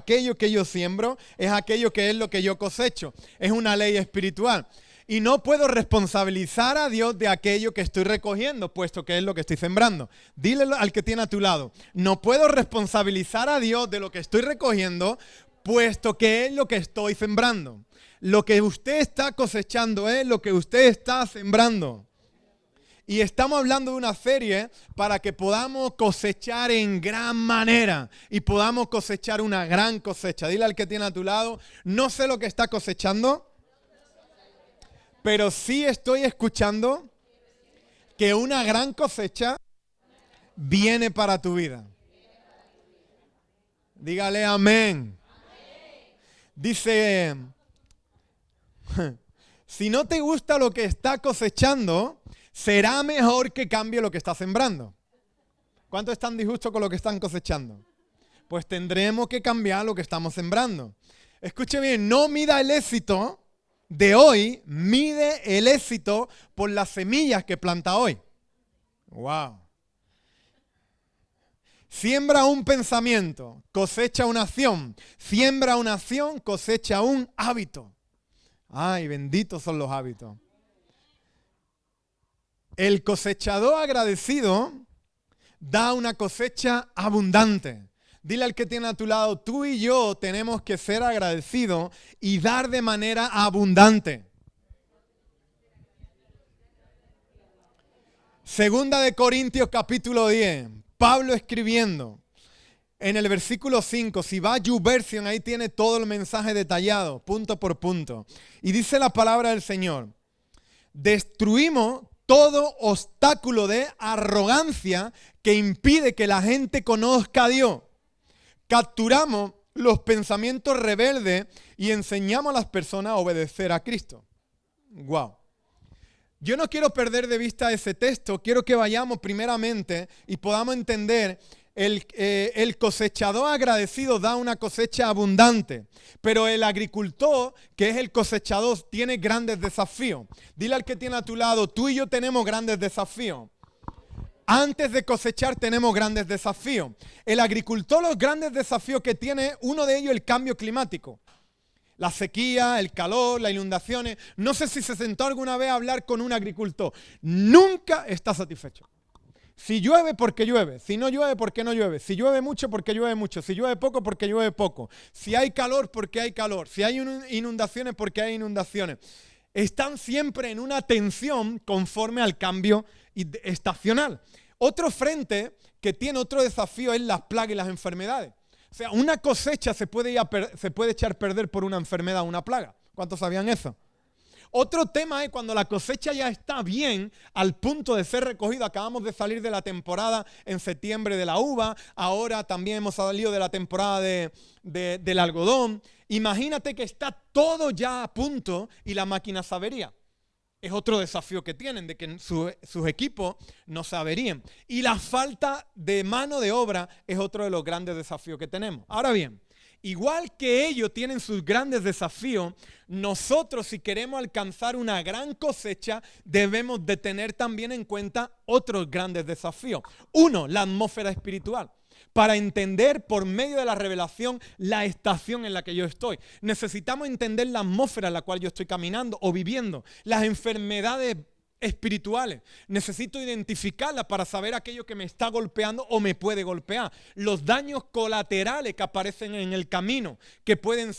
aquello que yo siembro es aquello que es lo que yo cosecho. Es una ley espiritual. Y no puedo responsabilizar a Dios de aquello que estoy recogiendo, puesto que es lo que estoy sembrando. Dile al que tiene a tu lado, no puedo responsabilizar a Dios de lo que estoy recogiendo, puesto que es lo que estoy sembrando. Lo que usted está cosechando es lo que usted está sembrando. Y estamos hablando de una serie para que podamos cosechar en gran manera y podamos cosechar una gran cosecha. Dile al que tiene a tu lado, no sé lo que está cosechando, pero sí estoy escuchando que una gran cosecha viene para tu vida. Dígale amén. Dice, si no te gusta lo que está cosechando, será mejor que cambie lo que está sembrando. ¿Cuántos están disgustos con lo que están cosechando? Pues tendremos que cambiar lo que estamos sembrando. Escuche bien, no mida el éxito de hoy, mide el éxito por las semillas que planta hoy. Wow. Siembra un pensamiento, cosecha una acción. Siembra una acción, cosecha un hábito. Ay, benditos son los hábitos. El cosechador agradecido da una cosecha abundante. Dile al que tiene a tu lado, tú y yo tenemos que ser agradecidos y dar de manera abundante. Segunda de Corintios capítulo 10, Pablo escribiendo en el versículo 5, si va a YouVersion, ahí tiene todo el mensaje detallado, punto por punto. Y dice la palabra del Señor, destruimos todo obstáculo de arrogancia que impide que la gente conozca a Dios. Capturamos los pensamientos rebeldes y enseñamos a las personas a obedecer a Cristo. Wow. Yo no quiero perder de vista ese texto, quiero que vayamos primeramente y podamos entender el cosechador agradecido da una cosecha abundante, pero el agricultor, que es el cosechador, tiene grandes desafíos. Dile al que tiene a tu lado, tú y yo tenemos grandes desafíos. Antes de cosechar tenemos grandes desafíos. El agricultor, los grandes desafíos que tiene, uno de ellos el cambio climático. La sequía, el calor, las inundaciones. No sé si se sentó alguna vez a hablar con un agricultor. Nunca está satisfecho. Si llueve, porque llueve. Si no llueve, porque no llueve. Si llueve mucho, porque llueve mucho. Si llueve poco, porque llueve poco. Si hay calor, porque hay calor. Si hay inundaciones, porque hay inundaciones. Están siempre en una tensión conforme al cambio estacional. Otro frente que tiene otro desafío es las plagas y las enfermedades. O sea, una cosecha se puede echar a perder por una enfermedad o una plaga. ¿Cuántos sabían eso? Otro tema es cuando la cosecha ya está bien al punto de ser recogida. Acabamos de salir de la temporada en septiembre de la uva. Ahora también hemos salido de la temporada del algodón. Imagínate que está todo ya a punto y la máquina se avería. Es otro desafío que tienen, de que sus equipos no se averíen. Y la falta de mano de obra es otro de los grandes desafíos que tenemos. Ahora bien, igual que ellos tienen sus grandes desafíos, nosotros si queremos alcanzar una gran cosecha, debemos de tener también en cuenta otros grandes desafíos. Uno, la atmósfera espiritual. Para entender por medio de la revelación la estación en la que yo estoy. Necesitamos entender la atmósfera en la cual yo estoy caminando o viviendo. Las enfermedades espirituales. Necesito identificarlas para saber aquello que me está golpeando o me puede golpear. Los daños colaterales que aparecen en el camino, que pueden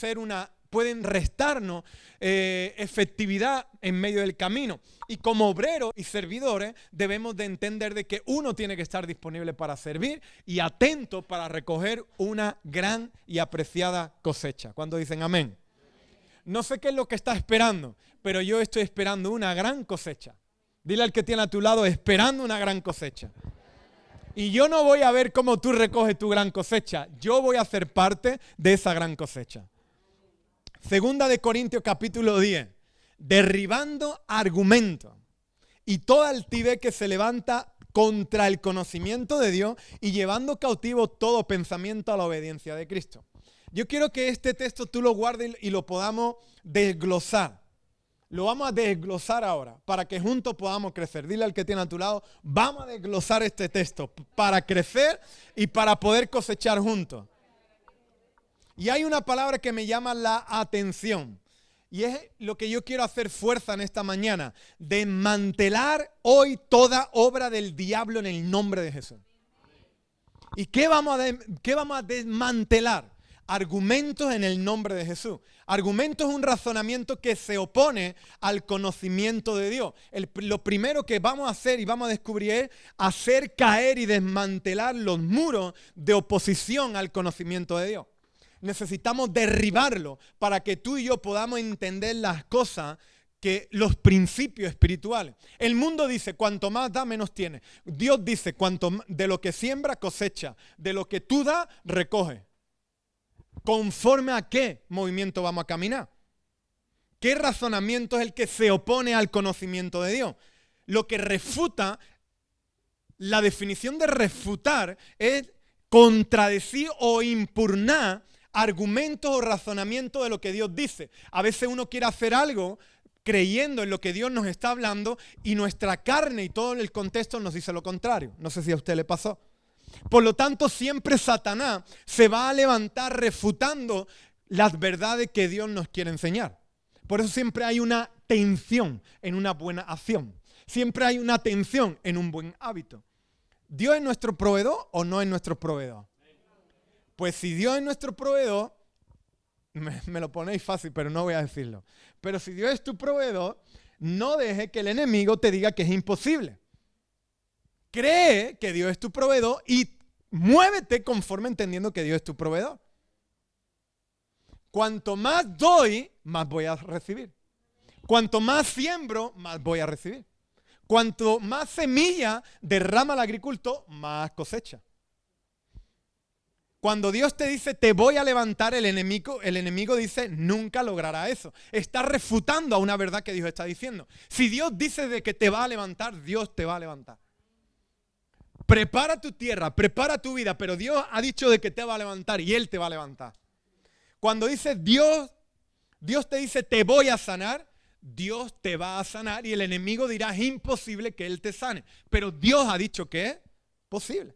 restarnos efectividad en medio del camino. Y como obreros y servidores debemos de entender de que uno tiene que estar disponible para servir y atento para recoger una gran y apreciada cosecha. ¿Cuándo dicen amén? No sé qué es lo que está esperando, pero yo estoy esperando una gran cosecha. Dile al que tiene a tu lado, esperando una gran cosecha. Y yo no voy a ver cómo tú recoges tu gran cosecha. Yo voy a ser parte de esa gran cosecha. Segunda de Corintios capítulo 10. Derribando argumentos y toda altivez que se levanta contra el conocimiento de Dios y llevando cautivo todo pensamiento a la obediencia de Cristo. Yo quiero que este texto tú lo guardes y lo podamos desglosar. Lo vamos a desglosar ahora para que juntos podamos crecer. Dile al que tiene a tu lado, vamos a desglosar este texto para crecer y para poder cosechar juntos. Y hay una palabra que me llama la atención. Y es lo que yo quiero hacer fuerza en esta mañana. Desmantelar hoy toda obra del diablo en el nombre de Jesús. ¿Y qué vamos a desmantelar? Argumentos en el nombre de Jesús. Argumento es un razonamiento que se opone al conocimiento de Dios. Lo primero que vamos a hacer y vamos a descubrir es hacer caer y desmantelar los muros de oposición al conocimiento de Dios. Necesitamos derribarlo para que tú y yo podamos entender las cosas, que los principios espirituales. El mundo dice, cuanto más da, menos tiene. Dios dice, de lo que siembra, cosecha. De lo que tú das, recoge. ¿Conforme a qué movimiento vamos a caminar? ¿Qué razonamiento es el que se opone al conocimiento de Dios? Lo que refuta, la definición de refutar es contradecir o impugnar argumentos o razonamientos de lo que Dios dice. A veces uno quiere hacer algo creyendo en lo que Dios nos está hablando y nuestra carne y todo el contexto nos dice lo contrario. No sé si a usted le pasó. Por lo tanto, siempre Satanás se va a levantar refutando las verdades que Dios nos quiere enseñar. Por eso siempre hay una tensión en una buena acción. Siempre hay una tensión en un buen hábito. ¿Dios es nuestro proveedor o no es nuestro proveedor? Pues si Dios es nuestro proveedor, me lo ponéis fácil, pero no voy a decirlo. Pero si Dios es tu proveedor, no deje que el enemigo te diga que es imposible. Cree que Dios es tu proveedor y muévete conforme entendiendo que Dios es tu proveedor. Cuanto más doy, más voy a recibir. Cuanto más siembro, más voy a recibir. Cuanto más semilla derrama el agricultor, más cosecha. Cuando Dios te dice, te voy a levantar, el enemigo dice, nunca logrará eso. Está refutando a una verdad que Dios está diciendo. Si Dios dice de que te va a levantar, Dios te va a levantar. Prepara tu tierra, prepara tu vida, pero Dios ha dicho de que te va a levantar y Él te va a levantar. Cuando dice Dios te dice, te voy a sanar, Dios te va a sanar y el enemigo dirá, es imposible que Él te sane. Pero Dios ha dicho que es posible.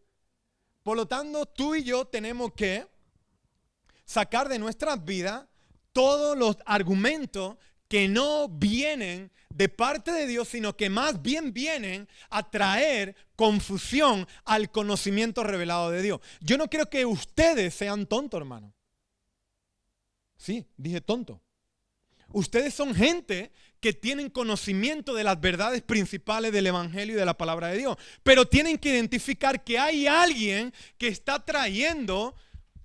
Por lo tanto, tú y yo tenemos que sacar de nuestras vidas todos los argumentos que no vienen de parte de Dios, sino que más bien vienen a traer confusión al conocimiento revelado de Dios. Yo no quiero que ustedes sean tontos, hermano. Sí, dije tonto. Ustedes son gente que tienen conocimiento de las verdades principales del Evangelio y de la palabra de Dios. Pero tienen que identificar que hay alguien que está trayendo,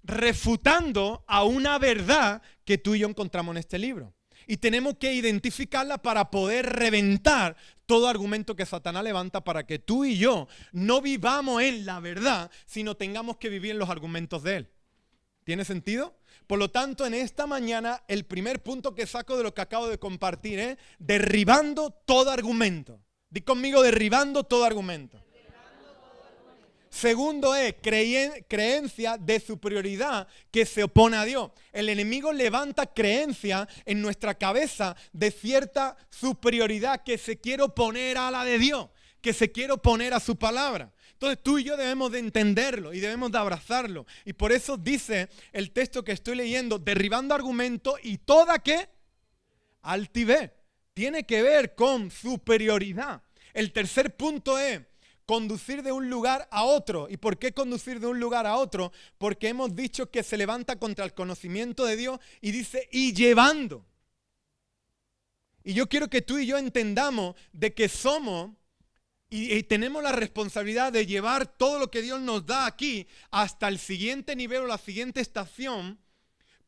refutando a una verdad que tú y yo encontramos en este libro. Y tenemos que identificarla para poder reventar todo argumento que Satanás levanta para que tú y yo no vivamos en la verdad, sino tengamos que vivir en los argumentos de Él. ¿Tiene sentido? Por lo tanto, en esta mañana, el primer punto que saco de lo que acabo de compartir es derribando todo argumento. Di conmigo, derribando todo argumento. Segundo es creencia de superioridad que se opone a Dios. El enemigo levanta creencia en nuestra cabeza de cierta superioridad que se quiere oponer a la de Dios, que se quiere oponer a su palabra. Entonces tú y yo debemos de entenderlo y debemos de abrazarlo. Y por eso dice el texto que estoy leyendo, derribando argumentos y toda ¿qué? Altivez. Tiene que ver con superioridad. El tercer punto es conducir de un lugar a otro. ¿Y por qué conducir de un lugar a otro? Porque hemos dicho que se levanta contra el conocimiento de Dios y dice, y llevando. Y yo quiero que tú y yo entendamos de que somos y tenemos la responsabilidad de llevar todo lo que Dios nos da aquí hasta el siguiente nivel o la siguiente estación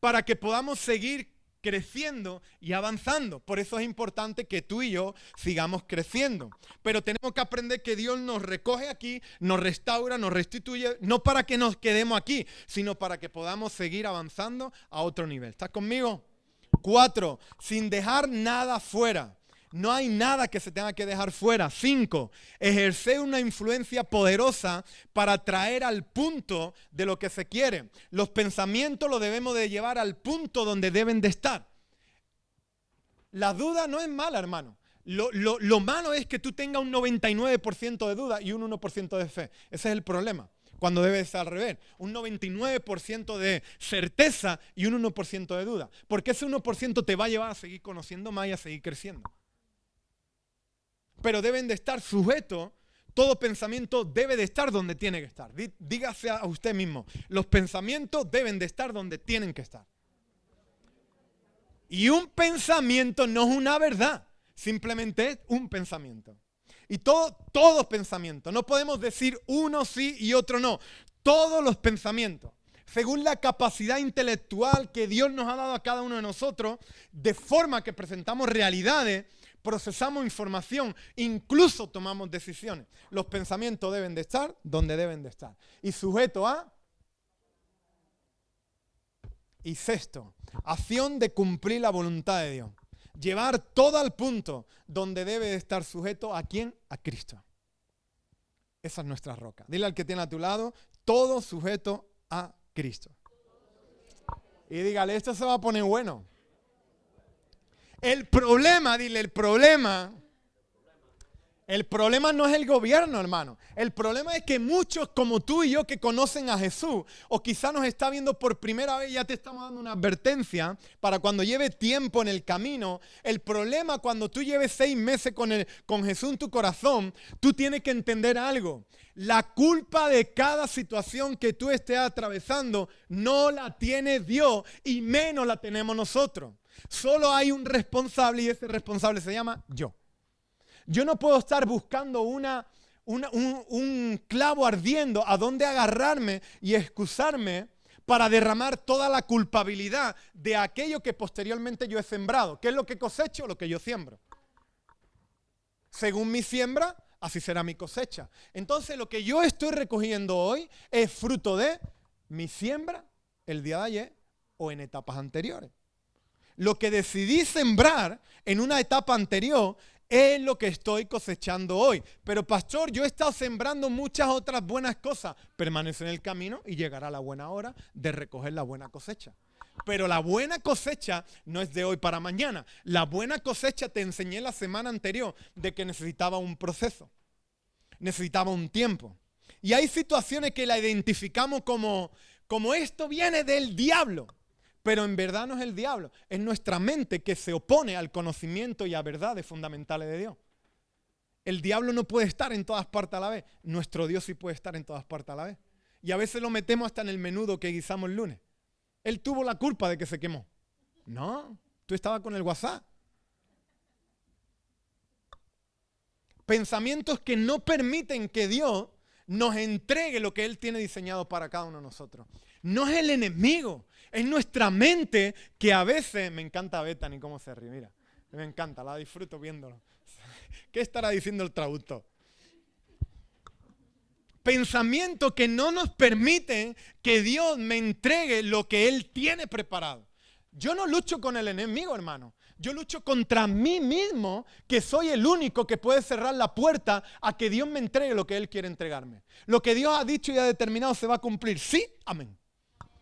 para que podamos seguir creciendo y avanzando. Por eso es importante que tú y yo sigamos creciendo. Pero tenemos que aprender que Dios nos recoge aquí, nos restaura, nos restituye, no para que nos quedemos aquí, sino para que podamos seguir avanzando a otro nivel. ¿Estás conmigo? 4, sin dejar nada fuera. No hay nada que se tenga que dejar fuera. 5, ejercer una influencia poderosa para traer al punto de lo que se quiere. Los pensamientos los debemos de llevar al punto donde deben de estar. La duda no es mala, hermano. Lo malo es que tú tengas un 99% de duda y un 1% de fe. Ese es el problema. cuando debe ser al revés. Un 99% de certeza y un 1% de duda. Porque ese 1% te va a llevar a seguir conociendo más y a seguir creciendo. Pero deben de estar sujetos, todo pensamiento debe de estar donde tiene que estar. Dígase a usted mismo, los pensamientos deben de estar donde tienen que estar. Y un pensamiento no es una verdad, simplemente es un pensamiento. Y todos pensamientos, no podemos decir uno sí y otro no. Todos los pensamientos, según la capacidad intelectual que Dios nos ha dado a cada uno de nosotros, de forma que presentamos realidades, procesamos información, incluso tomamos decisiones. Los pensamientos deben de estar donde deben de estar. Y sujeto a... Y sexto, acción de cumplir la voluntad de Dios. Llevar todo al punto donde debe de estar sujeto a ¿quién? A Cristo. Esa es nuestra roca. Dile al que tiene a tu lado, todo sujeto a Cristo. Y dígale, esto se va a poner bueno. El problema, dile, el problema no es el gobierno, hermano. El problema es que muchos como tú y yo que conocen a Jesús, o quizá nos está viendo por primera vez, ya te estamos dando una advertencia para cuando lleve tiempo en el camino. El problema cuando tú lleves 6 meses con Jesús en tu corazón, tú tienes que entender algo. La culpa de cada situación que tú estés atravesando no la tiene Dios y menos la tenemos nosotros. Solo hay un responsable y ese responsable se llama yo. Yo no puedo estar buscando un clavo ardiendo a donde agarrarme y excusarme para derramar toda la culpabilidad de aquello que posteriormente yo he sembrado. ¿Qué es lo que cosecho? Lo que yo siembro. Según mi siembra, así será mi cosecha. Entonces lo que yo estoy recogiendo hoy es fruto de mi siembra el día de ayer o en etapas anteriores. Lo que decidí sembrar en una etapa anterior es lo que estoy cosechando hoy. Pero pastor, yo he estado sembrando muchas otras buenas cosas. Permanece en el camino y llegará la buena hora de recoger la buena cosecha. Pero la buena cosecha no es de hoy para mañana. La buena cosecha te enseñé la semana anterior de que necesitaba un proceso. Necesitaba un tiempo. Y hay situaciones que la identificamos como esto viene del diablo. Pero en verdad no es el diablo, es nuestra mente que se opone al conocimiento y a verdades fundamentales de Dios. El diablo no puede estar en todas partes a la vez, nuestro Dios sí puede estar en todas partes a la vez. Y a veces lo metemos hasta en el menudo que guisamos el lunes. Él tuvo la culpa de que se quemó. No, tú estabas con el WhatsApp. Pensamientos que no permiten que Dios nos entregue lo que Él tiene diseñado para cada uno de nosotros. No es el enemigo, es nuestra mente que a veces, me encanta Bethany cómo se ríe, mira, me encanta, la disfruto viéndolo. ¿Qué estará diciendo el traductor? Pensamientos que no nos permiten que Dios me entregue lo que Él tiene preparado. Yo no lucho con el enemigo, hermano. Yo lucho contra mí mismo, que soy el único que puede cerrar la puerta a que Dios me entregue lo que Él quiere entregarme. Lo que Dios ha dicho y ha determinado se va a cumplir. Sí, amén.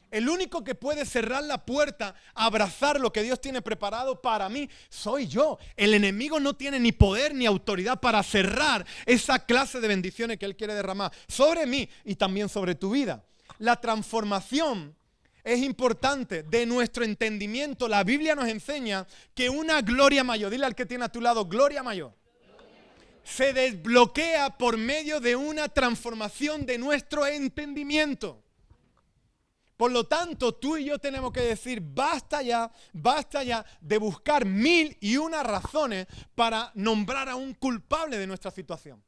El único que puede cerrar la puerta, abrazar lo que Dios tiene preparado para mí, soy yo. El enemigo no tiene ni poder ni autoridad para cerrar esa clase de bendiciones que Él quiere derramar sobre mí y también sobre tu vida. La transformación es importante de nuestro entendimiento. La Biblia nos enseña que una gloria mayor, dile al que tiene a tu lado, gloria mayor, se desbloquea por medio de una transformación de nuestro entendimiento. Por lo tanto, tú y yo tenemos que decir, basta ya de buscar 1001 razones para nombrar a un culpable de nuestra situación.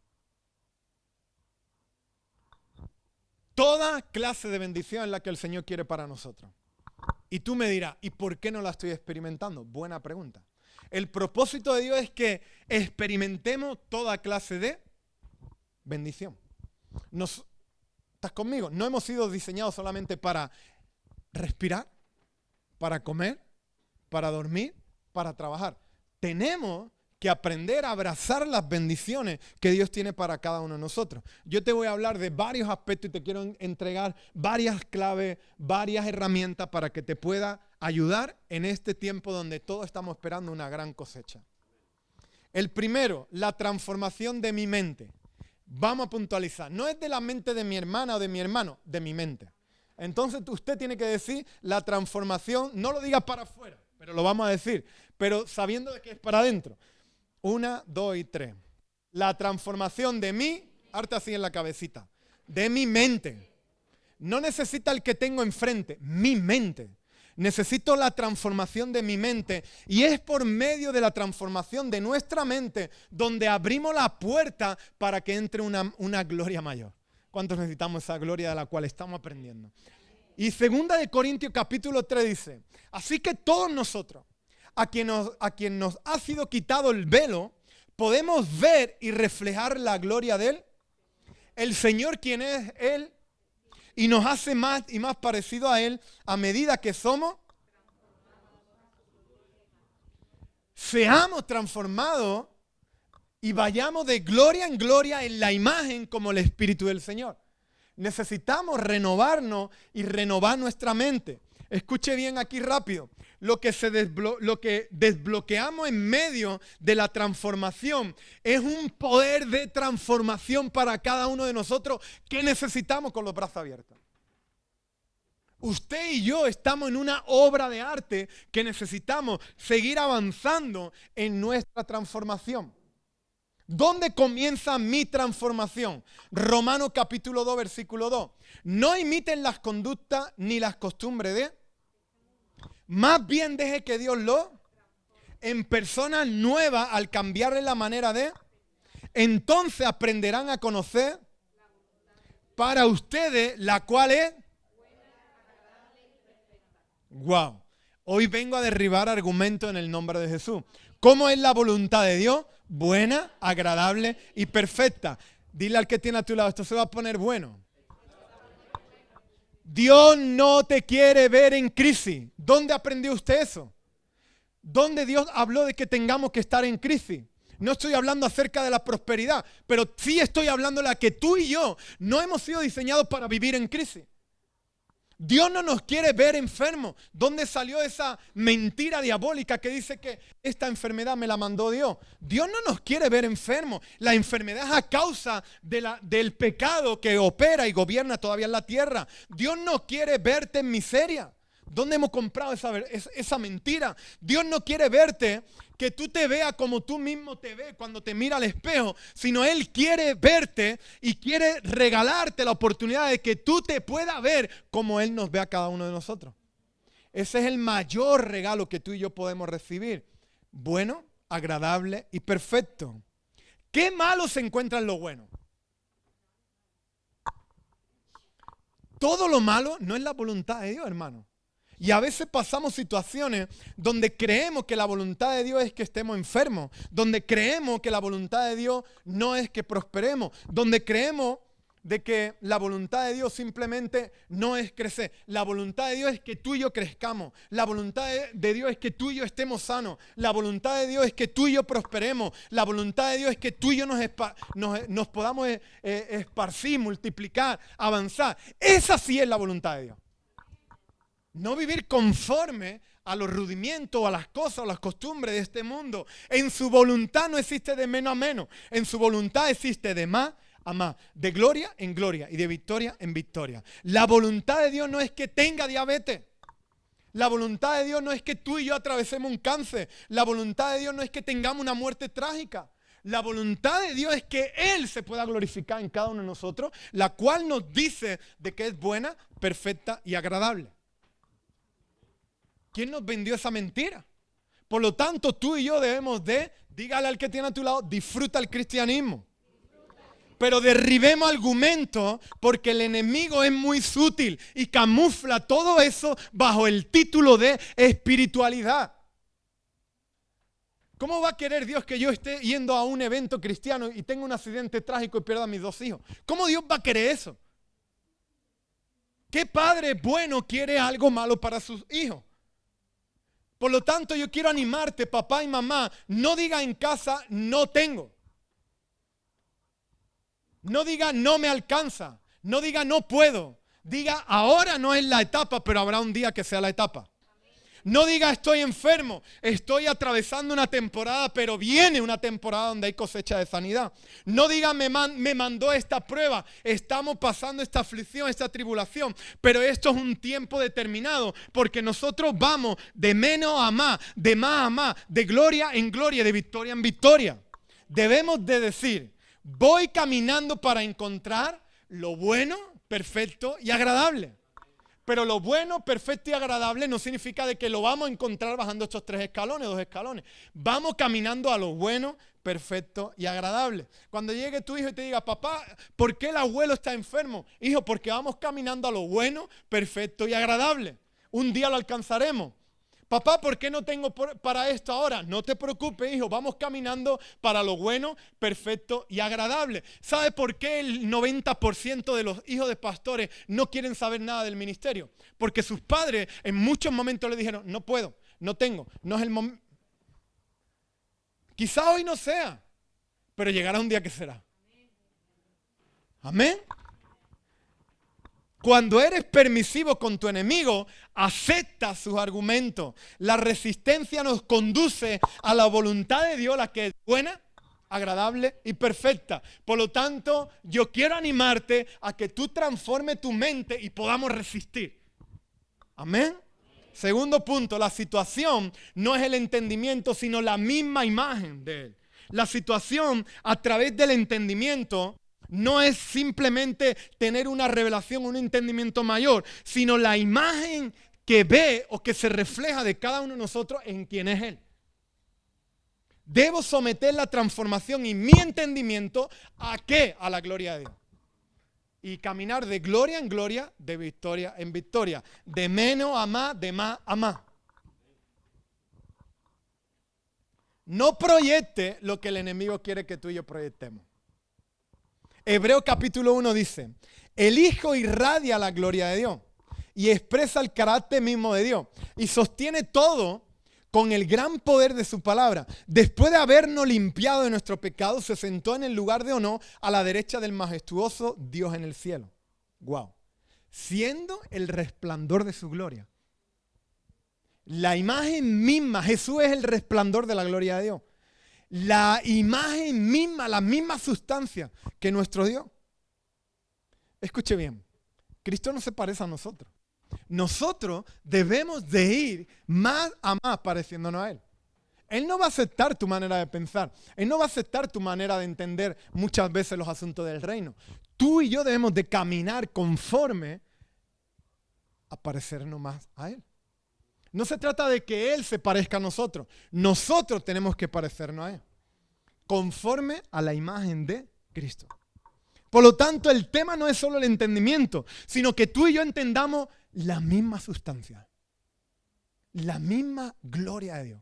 Toda clase de bendición es la que el Señor quiere para nosotros. Y tú me dirás, ¿y por qué no la estoy experimentando? Buena pregunta. El propósito de Dios es que experimentemos toda clase de bendición. ¿Estás conmigo? No hemos sido diseñados solamente para respirar, para comer, para dormir, para trabajar. Tenemos que aprender a abrazar las bendiciones que Dios tiene para cada uno de nosotros. Yo te voy a hablar de varios aspectos y te quiero entregar varias claves, varias herramientas para que te pueda ayudar en este tiempo donde todos estamos esperando una gran cosecha. El primero, la transformación de mi mente. Vamos a puntualizar. No es de la mente de mi hermana o de mi hermano, de mi mente. Entonces usted tiene que decir la transformación, no lo diga para afuera, pero lo vamos a decir, pero sabiendo de que es para adentro. 1, 2 y 3. La transformación de mí, harta así en la cabecita, de mi mente. No necesita el que tengo enfrente, mi mente. Necesito la transformación de mi mente y es por medio de la transformación de nuestra mente donde abrimos la puerta para que entre una gloria mayor. ¿Cuántos necesitamos esa gloria de la cual estamos aprendiendo? Y 2 Corintios capítulo 3 dice, así que todos nosotros, a quien nos ha sido quitado el velo, podemos ver y reflejar la gloria de Él. El Señor, quien es Él, y nos hace más y más parecido a Él a medida que seamos transformados y vayamos de gloria en gloria en la imagen como el Espíritu del Señor. Necesitamos renovarnos y renovar nuestra mente. Escuche bien aquí rápido. Lo que desbloqueamos en medio de la transformación es un poder de transformación para cada uno de nosotros que necesitamos con los brazos abiertos. Usted y yo estamos en una obra de arte que necesitamos seguir avanzando en nuestra transformación. ¿Dónde comienza mi transformación? Romanos capítulo 2, versículo 2. No imiten las conductas ni las costumbres de... Más bien deje que Dios en personas nuevas al cambiarle la manera de... Entonces aprenderán a conocer para ustedes la cual es... Wow. Hoy vengo a derribar argumentos en el nombre de Jesús. ¿Cómo es la voluntad de Dios? Buena, agradable y perfecta. Dile al que tiene a tu lado, esto se va a poner bueno. Dios no te quiere ver en crisis. ¿Dónde aprendió usted eso? ¿Dónde Dios habló de que tengamos que estar en crisis? No estoy hablando acerca de la prosperidad, pero sí estoy hablando de la que tú y yo no hemos sido diseñados para vivir en crisis. Dios no nos quiere ver enfermos. ¿Dónde salió esa mentira diabólica que dice que esta enfermedad me la mandó Dios? Dios no nos quiere ver enfermos. La enfermedad es a causa del pecado que opera y gobierna todavía en la tierra. Dios no quiere verte en miseria. ¿Dónde hemos comprado esa mentira? Dios no quiere verte que tú te veas como tú mismo te ves cuando te mira al espejo, sino Él quiere verte y quiere regalarte la oportunidad de que tú te puedas ver como Él nos ve a cada uno de nosotros. Ese es el mayor regalo que tú y yo podemos recibir. Bueno, agradable y perfecto. ¿Qué malo se encuentra en lo bueno? Todo lo malo no es la voluntad de Dios, hermano. Y a veces pasamos situaciones donde creemos que la voluntad de Dios es que estemos enfermos, donde creemos que la voluntad de Dios no es que prosperemos, donde creemos de que la voluntad de Dios simplemente no es crecer. La voluntad de Dios es que tú y yo crezcamos. La voluntad de Dios es que tú y yo estemos sanos. La voluntad de Dios es que tú y yo prosperemos. La voluntad de Dios es que tú y yo nos podamos esparcir, multiplicar, avanzar. Esa sí es la voluntad de Dios. No vivir conforme a los rudimentos, a las cosas, a las costumbres de este mundo. En su voluntad no existe de menos a menos. En su voluntad existe de más a más. De gloria en gloria y de victoria en victoria. La voluntad de Dios no es que tenga diabetes. La voluntad de Dios no es que tú y yo atravesemos un cáncer. La voluntad de Dios no es que tengamos una muerte trágica. La voluntad de Dios es que Él se pueda glorificar en cada uno de nosotros, la cual nos dice de que es buena, perfecta y agradable. ¿Quién nos vendió esa mentira? Por lo tanto, tú y yo debemos dígale al que tiene a tu lado, disfruta el cristianismo. Pero derribemos argumentos porque el enemigo es muy sutil y camufla todo eso bajo el título de espiritualidad. ¿Cómo va a querer Dios que yo esté yendo a un evento cristiano y tenga un accidente trágico y pierda a mis 2 hijos? ¿Cómo Dios va a querer eso? ¿Qué padre bueno quiere algo malo para sus hijos? Por lo tanto, yo quiero animarte, papá y mamá, no diga en casa, no tengo. No diga, no me alcanza. No diga, no puedo. Diga, ahora no es la etapa, pero habrá un día que sea la etapa. No diga estoy enfermo, estoy atravesando una temporada, pero viene una temporada donde hay cosecha de sanidad. No diga me mandó esta prueba, estamos pasando esta aflicción, esta tribulación, pero esto es un tiempo determinado, porque nosotros vamos de menos a más a más, de gloria en gloria, de victoria en victoria. Debemos de decir, voy caminando para encontrar lo bueno, perfecto y agradable. Pero lo bueno, perfecto y agradable no significa de que lo vamos a encontrar bajando estos 3 escalones, 2 escalones. Vamos caminando a lo bueno, perfecto y agradable. Cuando llegue tu hijo y te diga, papá, ¿por qué el abuelo está enfermo? Hijo, porque vamos caminando a lo bueno, perfecto y agradable. Un día lo alcanzaremos. Papá, ¿por qué no tengo para esto ahora? No te preocupes, hijo, vamos caminando para lo bueno, perfecto y agradable. ¿Sabe por qué el 90% de los hijos de pastores no quieren saber nada del ministerio? Porque sus padres en muchos momentos le dijeron, no puedo, no tengo, no es el momento. Quizá hoy no sea, pero llegará un día que será. Amén. Cuando eres permisivo con tu enemigo, acepta sus argumentos. La resistencia nos conduce a la voluntad de Dios, la que es buena, agradable y perfecta. Por lo tanto, yo quiero animarte a que tú transformes tu mente y podamos resistir. Amén. Segundo punto, la situación no es el entendimiento, sino la misma imagen de Él. La situación a través del entendimiento no es simplemente tener una revelación, un entendimiento mayor, sino la imagen que ve o que se refleja de cada uno de nosotros en quien es Él. Debo someter la transformación y mi entendimiento ¿a qué? A la gloria de Dios. Y caminar de gloria en gloria, de victoria en victoria, de menos a más, de más a más. No proyecte lo que el enemigo quiere que tú y yo proyectemos. Hebreos capítulo 1 dice, el Hijo irradia la gloria de Dios y expresa el carácter mismo de Dios y sostiene todo con el gran poder de su palabra. Después de habernos limpiado de nuestro pecado, se sentó en el lugar de honor a la derecha del majestuoso Dios en el cielo. Wow. Siendo el resplandor de su gloria. La imagen misma, Jesús es el resplandor de la gloria de Dios. La imagen misma, la misma sustancia que nuestro Dios. Escuche bien, Cristo no se parece a nosotros. Nosotros debemos de ir más a más pareciéndonos a Él. Él no va a aceptar tu manera de pensar. Él no va a aceptar tu manera de entender muchas veces los asuntos del reino. Tú y yo debemos de caminar conforme a parecernos más a Él. No se trata de que Él se parezca a nosotros. Nosotros tenemos que parecernos a Él. Conforme a la imagen de Cristo. Por lo tanto, el tema no es solo el entendimiento, sino que tú y yo entendamos la misma sustancia. La misma gloria de Dios.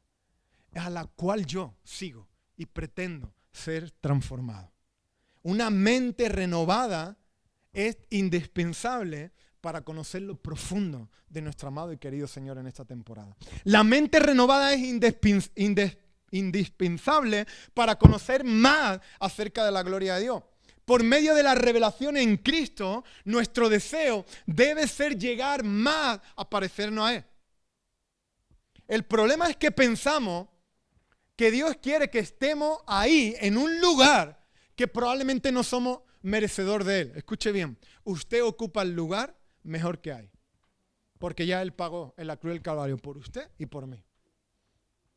A la cual yo sigo y pretendo ser transformado. Una mente renovada es indispensable para conocer lo profundo de nuestro amado y querido Señor en esta temporada. La mente renovada es indispensable para conocer más acerca de la gloria de Dios. Por medio de la revelación en Cristo, nuestro deseo debe ser llegar más a parecernos a Él. El problema es que pensamos que Dios quiere que estemos ahí en un lugar que probablemente no somos merecedor de Él. Escuche bien, usted ocupa el lugar mejor que hay. Porque ya Él pagó en la cruz del Calvario por usted y por mí.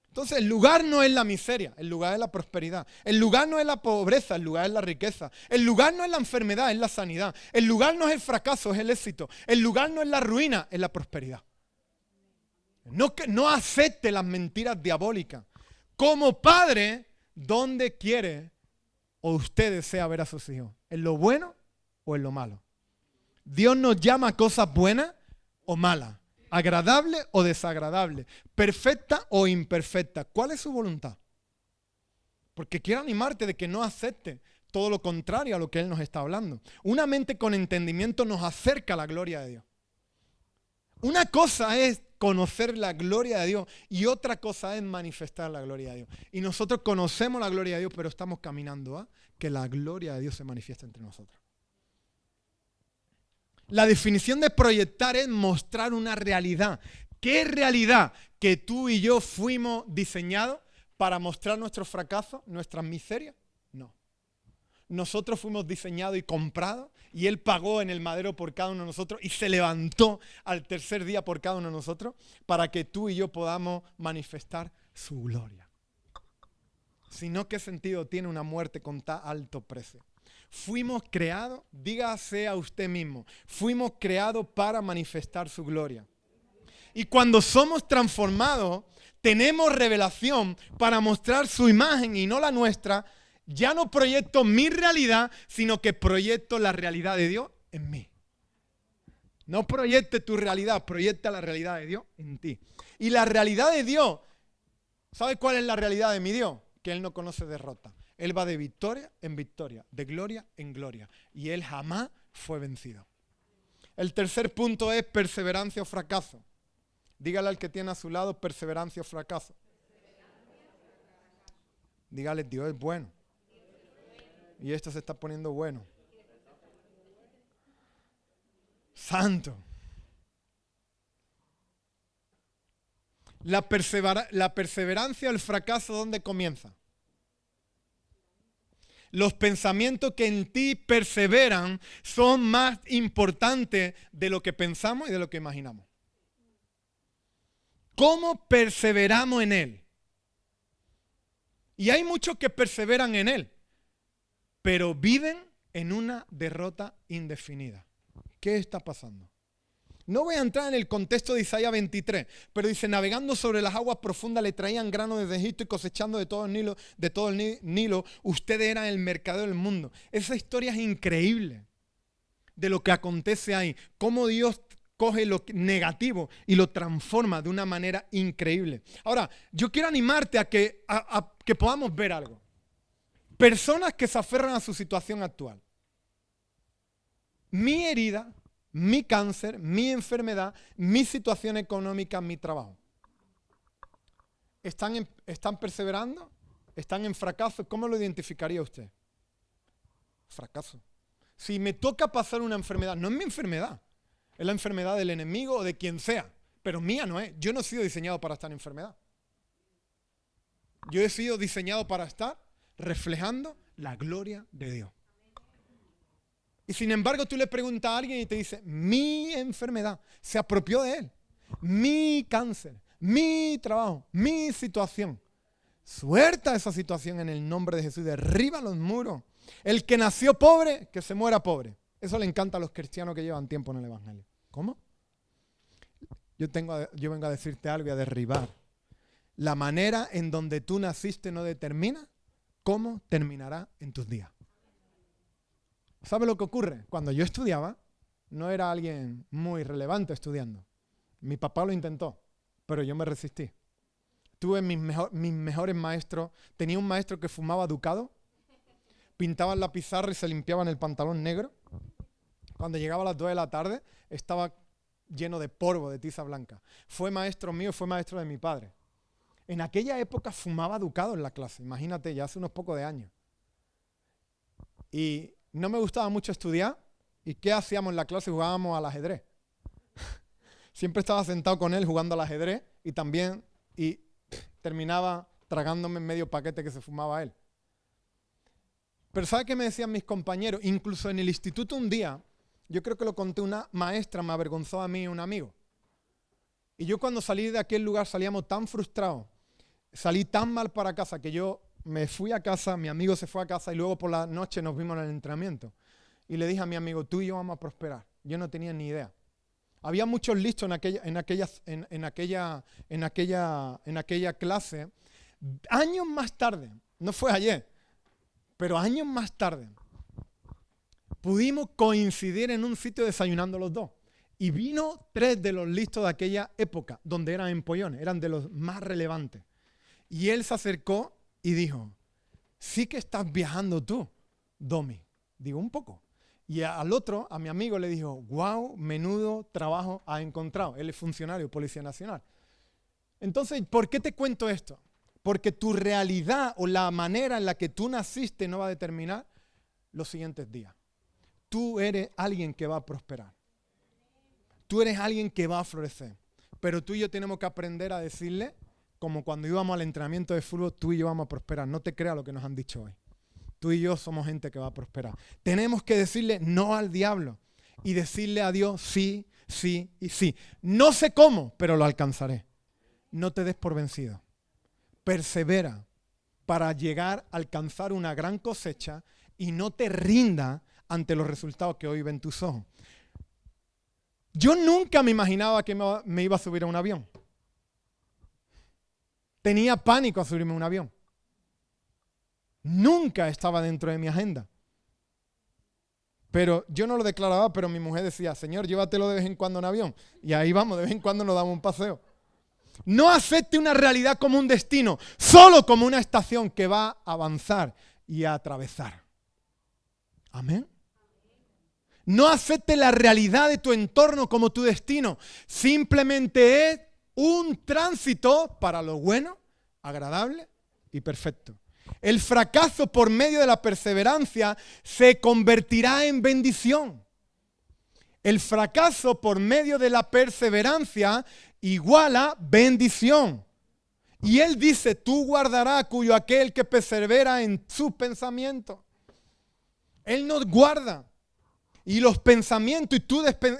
Entonces el lugar no es la miseria, el lugar es la prosperidad. El lugar no es la pobreza, el lugar es la riqueza. El lugar no es la enfermedad, es la sanidad. El lugar no es el fracaso, es el éxito. El lugar no es la ruina, es la prosperidad. No acepte las mentiras diabólicas. Como padre, ¿dónde quiere o usted desea ver a sus hijos? ¿En lo bueno o en lo malo? Dios nos llama a cosas buenas o malas, agradable o desagradable, perfecta o imperfecta. ¿Cuál es su voluntad? Porque quiero animarte de que no acepte todo lo contrario a lo que Él nos está hablando. Una mente con entendimiento nos acerca a la gloria de Dios. Una cosa es conocer la gloria de Dios y otra cosa es manifestar la gloria de Dios. Y nosotros conocemos la gloria de Dios, pero estamos caminando a que la gloria de Dios se manifieste entre nosotros. La definición de proyectar es mostrar una realidad ¿Qué realidad? Que tú y yo fuimos diseñados para mostrar nuestros fracasos, nuestras miserias. No. Nosotros fuimos diseñados y comprados y Él pagó en el madero por cada uno de nosotros y se levantó al tercer día por cada uno de nosotros para que tú y yo podamos manifestar su gloria. Si no, ¿qué sentido tiene una muerte con tan alto precio? Fuimos creados, dígase a usted mismo, fuimos creados para manifestar su gloria. Y cuando somos transformados, tenemos revelación para mostrar su imagen y no la nuestra. Ya no proyecto mi realidad, sino que proyecto la realidad de Dios en mí. No proyecte tu realidad, proyecta la realidad de Dios en ti. Y la realidad de Dios, ¿sabe cuál es la realidad de mi Dios? Que Él no conoce derrota. Él va de victoria en victoria, de gloria en gloria. Y Él jamás fue vencido. El tercer punto es perseverancia o fracaso. Dígale al que tiene a su lado perseverancia o fracaso. Dígale, Dios es bueno. Y esto se está poniendo bueno. Santo. La perseverancia o el fracaso, ¿dónde comienza? Los pensamientos que en ti perseveran son más importantes de lo que pensamos y de lo que imaginamos. ¿Cómo perseveramos en Él? Y hay muchos que perseveran en Él, pero viven en una derrota indefinida. ¿Qué está pasando? No voy a entrar en el contexto de Isaías 23, pero dice, navegando sobre las aguas profundas le traían grano desde Egipto y cosechando de todo el Nilo, ustedes eran el mercadeo del mundo. Esa historia es increíble de lo que acontece ahí, cómo Dios coge lo negativo y lo transforma de una manera increíble. Ahora, yo quiero animarte a que podamos ver algo. Personas que se aferran a su situación actual. Mi herida, mi cáncer, mi enfermedad, mi situación económica, mi trabajo. ¿Están perseverando? ¿Están en fracaso? ¿Cómo lo identificaría usted? Fracaso. Si me toca pasar una enfermedad, no es mi enfermedad. Es la enfermedad del enemigo o de quien sea. Pero mía no es. Yo no he sido diseñado para estar en enfermedad. Yo he sido diseñado para estar reflejando la gloria de Dios. Y sin embargo tú le preguntas a alguien y te dice, mi enfermedad se apropió de él. Mi cáncer, mi trabajo, mi situación. Suelta esa situación en el nombre de Jesús. Derriba los muros. El que nació pobre, que se muera pobre. Eso le encanta a los cristianos que llevan tiempo en el Evangelio. ¿Cómo? Yo vengo a decirte algo y a derribar. La manera en donde tú naciste no determina cómo terminará en tus días. ¿Sabe lo que ocurre? Cuando yo estudiaba, no era alguien muy relevante estudiando. Mi papá lo intentó, pero yo me resistí. Tuve mis mejores maestros. Tenía un maestro que fumaba Ducado, pintaba en la pizarra y se limpiaba en el pantalón negro. Cuando llegaba a las 2 de la tarde, estaba lleno de polvo, de tiza blanca. Fue maestro mío, fue maestro de mi padre. En aquella época fumaba Ducado en la clase, imagínate, ya hace unos pocos de años. Y no me gustaba mucho estudiar. ¿Y qué hacíamos en la clase? Jugábamos al ajedrez. Siempre estaba sentado con él jugando al ajedrez y terminaba tragándome medio paquete que se fumaba él. Pero ¿sabe qué me decían mis compañeros? Incluso en el instituto un día, yo creo que lo conté, una maestra me avergonzó a mí y a un amigo. Y yo cuando salí de aquel lugar salíamos tan frustrados, salí tan mal para casa que yo me fui a casa, mi amigo se fue a casa y luego por la noche nos vimos en el entrenamiento. Y le dije a mi amigo, tú y yo vamos a prosperar. Yo no tenía ni idea. Había muchos listos en aquella clase. Años más tarde, no fue ayer, pero años más tarde, pudimos coincidir en un sitio desayunando los dos. Y vino 3 de los listos de aquella época, donde eran empollones, eran de los más relevantes. Y él se acercó y dijo, sí que estás viajando tú, Domi. Digo, un poco. Y al otro, a mi amigo, le dijo, wow, menudo trabajo has encontrado. Él es funcionario, Policía Nacional. Entonces, ¿por qué te cuento esto? Porque tu realidad o la manera en la que tú naciste no va a determinar los siguientes días. Tú eres alguien que va a prosperar. Tú eres alguien que va a florecer. Pero tú y yo tenemos que aprender a decirle, como cuando íbamos al entrenamiento de fútbol, tú y yo vamos a prosperar. No te creas lo que nos han dicho hoy. Tú y yo somos gente que va a prosperar. Tenemos que decirle no al diablo y decirle a Dios sí, sí y sí. No sé cómo, pero lo alcanzaré. No te des por vencido. Persevera para llegar a alcanzar una gran cosecha y no te rinda ante los resultados que hoy ven tus ojos. Yo nunca me imaginaba que me iba a subir a un avión. Tenía pánico a subirme a un avión. Nunca estaba dentro de mi agenda. Pero yo no lo declaraba, pero mi mujer decía, Señor, llévatelo de vez en cuando en avión. Y ahí vamos, de vez en cuando nos damos un paseo. No acepte una realidad como un destino, solo como una estación que va a avanzar y a atravesar. Amén. No acepte la realidad de tu entorno como tu destino. Simplemente es un tránsito para lo bueno, agradable y perfecto. El fracaso por medio de la perseverancia se convertirá en bendición. El fracaso por medio de la perseverancia iguala bendición. Y él dice, tú guardarás cuyo aquel que persevera en sus pensamientos. Él nos guarda. Y los pensamientos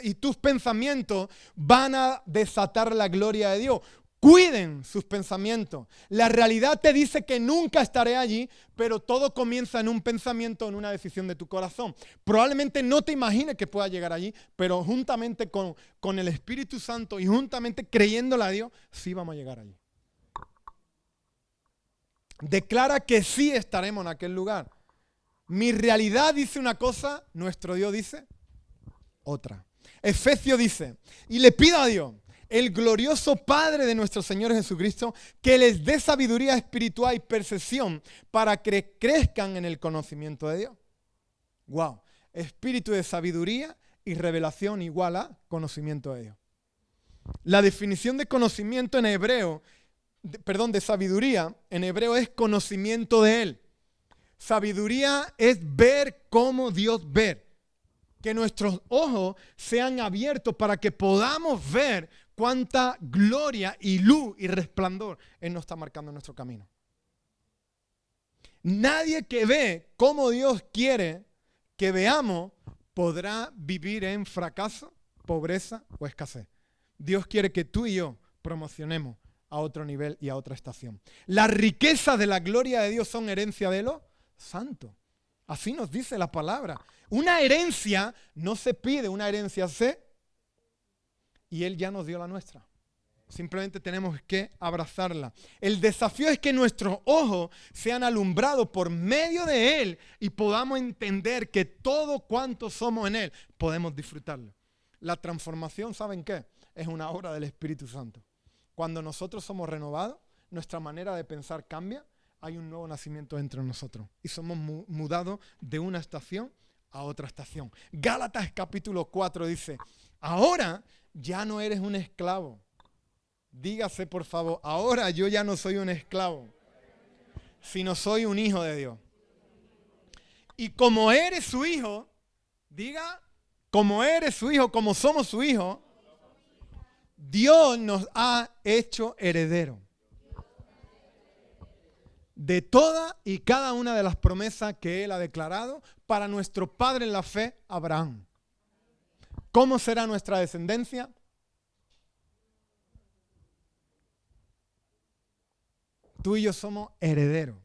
y tus pensamientos van a desatar la gloria de Dios. Cuiden sus pensamientos. La realidad te dice que nunca estaré allí, pero todo comienza en un pensamiento, en una decisión de tu corazón. Probablemente no te imagines que pueda llegar allí, pero juntamente con el Espíritu Santo y juntamente creyéndole a Dios, sí vamos a llegar allí. Declara que sí estaremos en aquel lugar. Mi realidad dice una cosa, nuestro Dios dice otra. Efesios dice, y le pido a Dios, el glorioso Padre de nuestro Señor Jesucristo, que les dé sabiduría espiritual y percepción para que crezcan en el conocimiento de Dios. Wow. Espíritu de sabiduría y revelación igual a conocimiento de Dios. La definición de conocimiento en hebreo, de sabiduría en hebreo es conocimiento de Él. Sabiduría es ver como Dios ve. Que nuestros ojos sean abiertos para que podamos ver cuánta gloria y luz y resplandor Él nos está marcando en nuestro camino. Nadie que ve cómo Dios quiere que veamos podrá vivir en fracaso, pobreza o escasez. Dios quiere que tú y yo promocionemos a otro nivel y a otra estación. Las riquezas de la gloria de Dios son herencia de los santos. Así nos dice la palabra. Una herencia no se pide, una herencia se... Y Él ya nos dio la nuestra. Simplemente tenemos que abrazarla. El desafío es que nuestros ojos sean alumbrados por medio de Él y podamos entender que todo cuanto somos en Él podemos disfrutarlo. La transformación, ¿saben qué? Es una obra del Espíritu Santo. Cuando nosotros somos renovados, nuestra manera de pensar cambia. Hay un nuevo nacimiento entre nosotros y somos mudados de una estación a otra estación. Gálatas capítulo 4 dice, ahora ya no eres un esclavo. Dígase por favor, ahora yo ya no soy un esclavo, sino soy un hijo de Dios. Y como eres su hijo, diga, como eres su hijo, como somos su hijo, Dios nos ha hecho herederos de toda y cada una de las promesas que Él ha declarado para nuestro padre en la fe, Abraham. ¿Cómo será nuestra descendencia? Tú y yo somos herederos.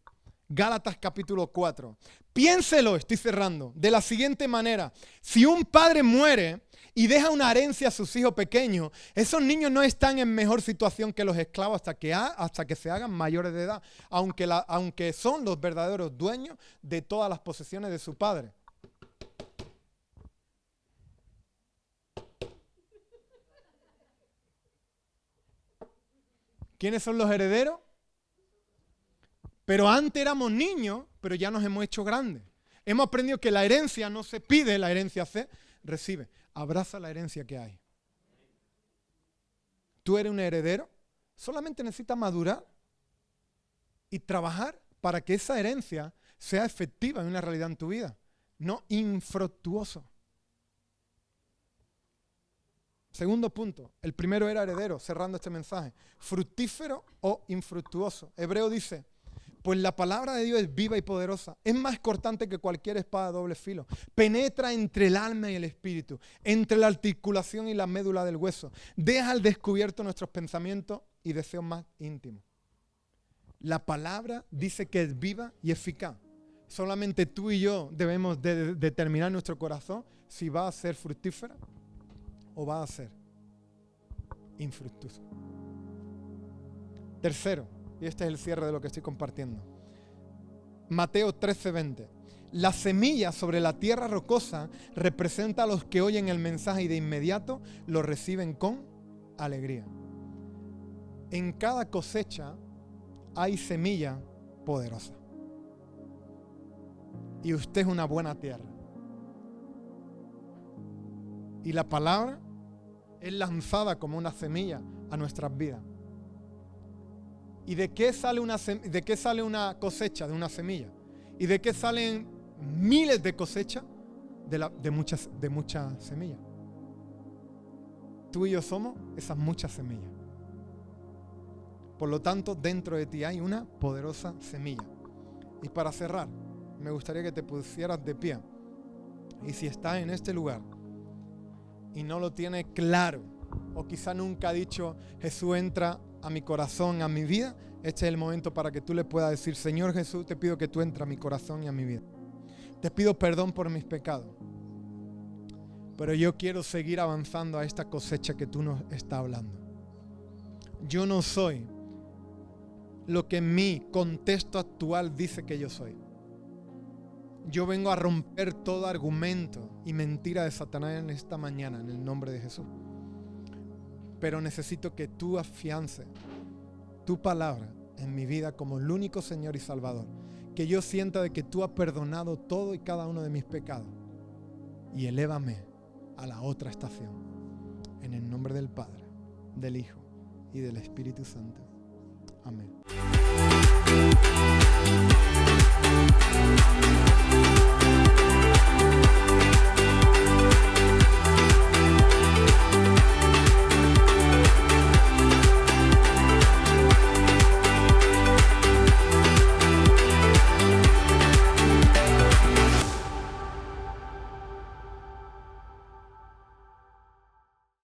Gálatas capítulo 4. Piénselo, estoy cerrando, de la siguiente manera. Si un padre muere y deja una herencia a sus hijos pequeños, esos niños no están en mejor situación que los esclavos hasta que se hagan mayores de edad, aunque son los verdaderos dueños de todas las posesiones de su padre. ¿Quiénes son los herederos? Pero antes éramos niños, pero ya nos hemos hecho grandes. Hemos aprendido que la herencia no se pide, la herencia se recibe. Abraza la herencia que hay. Tú eres un heredero, solamente necesitas madurar y trabajar para que esa herencia sea efectiva en una realidad en tu vida, no infructuoso. Segundo punto, el primero era heredero, cerrando este mensaje. Fructífero o infructuoso. Hebreo dice, pues la palabra de Dios es viva y poderosa. Es más cortante que cualquier espada de doble filo. Penetra entre el alma y el espíritu, entre la articulación y la médula del hueso. Deja al descubierto nuestros pensamientos y deseos más íntimos. La palabra dice que es viva y eficaz. Solamente tú y yo debemos de determinar en nuestro corazón si va a ser fructífera o va a ser infructuosa. Tercero, y este es el cierre de lo que estoy compartiendo. Mateo 13:20. La semilla sobre la tierra rocosa representa a los que oyen el mensaje y de inmediato lo reciben con alegría. En cada cosecha hay semilla poderosa. Y usted es una buena tierra. Y la palabra es lanzada como una semilla a nuestras vidas. ¿Y de qué sale una cosecha de una semilla? ¿Y de qué salen miles de cosechas de muchas semillas? Tú y yo somos esas muchas semillas. Por lo tanto, dentro de ti hay una poderosa semilla. Y para cerrar, me gustaría que te pusieras de pie. Y si estás en este lugar y no lo tienes claro, o quizá nunca ha dicho, Jesús entra a mi corazón, a mi vida, este es el momento para que tú le puedas decir, Señor Jesús, te pido que tú entres a mi corazón y a mi vida. Te pido perdón por mis pecados. Pero yo quiero seguir avanzando a esta cosecha que tú nos estás hablando. Yo no soy lo que mi contexto actual dice que yo soy. Yo vengo a romper todo argumento y mentira de Satanás en esta mañana, en el nombre de Jesús. Pero necesito que tú afiances tu palabra en mi vida como el único Señor y Salvador. Que yo sienta de que tú has perdonado todo y cada uno de mis pecados. Y elévame a la otra estación. En el nombre del Padre, del Hijo y del Espíritu Santo. Amén.